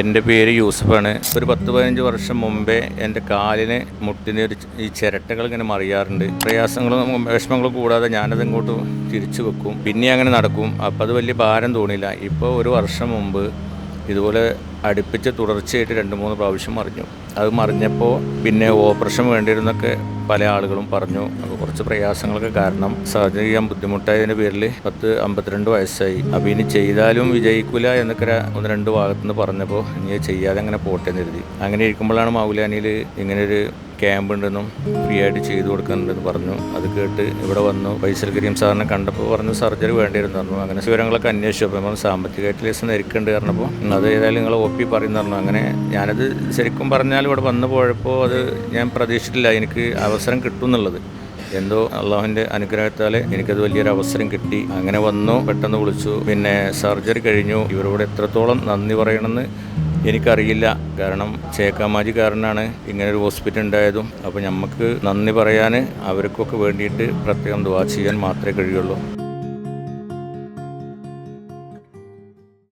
എൻ്റെ പേര് യൂസഫാണ്. ഒരു 10-15 വർഷം മുമ്പേ എൻ്റെ കാലിന് മുട്ടിന് ഈ ചിരട്ടകൾ ഇങ്ങനെ മറിയാറുണ്ട്. പ്രയാസങ്ങളും വിഷമങ്ങളും കൂടാതെ ഞാനത് ഇങ്ങോട്ട് തിരിച്ചു വെക്കും, പിന്നെ അങ്ങനെ നടക്കും. അപ്പോൾ അത് വലിയ ഭാരം തോന്നില്ല. ഇപ്പോൾ ഒരു വർഷം മുമ്പ് ഇതുപോലെ അടുപ്പിച്ച് തുടർച്ചയായിട്ട് 2-3 പ്രാവശ്യം മറിഞ്ഞു. അത് മറിഞ്ഞപ്പോൾ പിന്നെ ഓപ്പറേഷൻ വേണ്ടിയിരുന്നൊക്കെ പല ആളുകളും പറഞ്ഞു. അപ്പോൾ കുറച്ച് പ്രയാസങ്ങളൊക്കെ കാരണം സർജറി ചെയ്യാൻ ബുദ്ധിമുട്ടായതിൻ്റെ പേരിൽ 52 വയസ്സായി. അപ്പോൾ ഇനി ചെയ്താലും വിജയിക്കില്ല എന്നൊക്കെ 1-2 ഭാഗത്തുനിന്ന് പറഞ്ഞപ്പോൾ ഇനി ചെയ്യാതെ അങ്ങനെ പോട്ടെ എന്ന് കരുതി. അങ്ങനെ ഇരിക്കുമ്പോഴാണ് മൗലാനിയിൽ ഇങ്ങനൊരു ക്യാമ്പ് ഉണ്ടെന്നും ഫ്രീ ആയിട്ട് ചെയ്തു കൊടുക്കുന്നുണ്ടെന്ന് പറഞ്ഞു. അത് കേട്ട് ഇവിടെ വന്നു. ഫൈസൽ കരീം സാറിനെ കണ്ടപ്പോൾ പറഞ്ഞു സർജറി വേണ്ടിയിരുന്നു പറഞ്ഞു. അങ്ങനെ വിവരങ്ങളൊക്കെ അന്വേഷിച്ചു. അപ്പോൾ നമ്മൾ സാമ്പത്തികമായിട്ട് ലേശം നെരുക്കുണ്ട് പറഞ്ഞപ്പോൾ അത് ഏതായാലും നിങ്ങൾ ഒപ്പി പറയുന്നു പറഞ്ഞു. അങ്ങനെ ഞാനത് ശരിക്കും പറഞ്ഞാൽ ഇവിടെ വന്നു പോയപ്പോൾ അത് ഞാൻ പ്രതീക്ഷിച്ചിട്ടില്ല എനിക്ക് അവസരം കിട്ടും എന്നുള്ളത്. എന്തോ അള്ളാഹുവിൻ്റെ അനുഗ്രഹത്താൽ എനിക്കത് വലിയൊരു അവസരം കിട്ടി. അങ്ങനെ വന്നു, പെട്ടെന്ന് വിളിച്ചു. പിന്നെ സർജറി കഴിഞ്ഞു. ഇവരോട് എത്രത്തോളം നന്ദി പറയണമെന്ന് എനിക്കറിയില്ല. കാരണം ചേക്കാമാജിക്കാരനാണ് ഇങ്ങനൊരു ഹോസ്പിറ്റൽ ഉണ്ടായതും. അപ്പോൾ നമുക്ക് നന്ദി പറയാൻ അവർക്കൊക്കെ വേണ്ടിയിട്ട് പ്രത്യേകം ദുആ ചെയ്യാൻ മാത്രമേ കഴിയുള്ളൂ.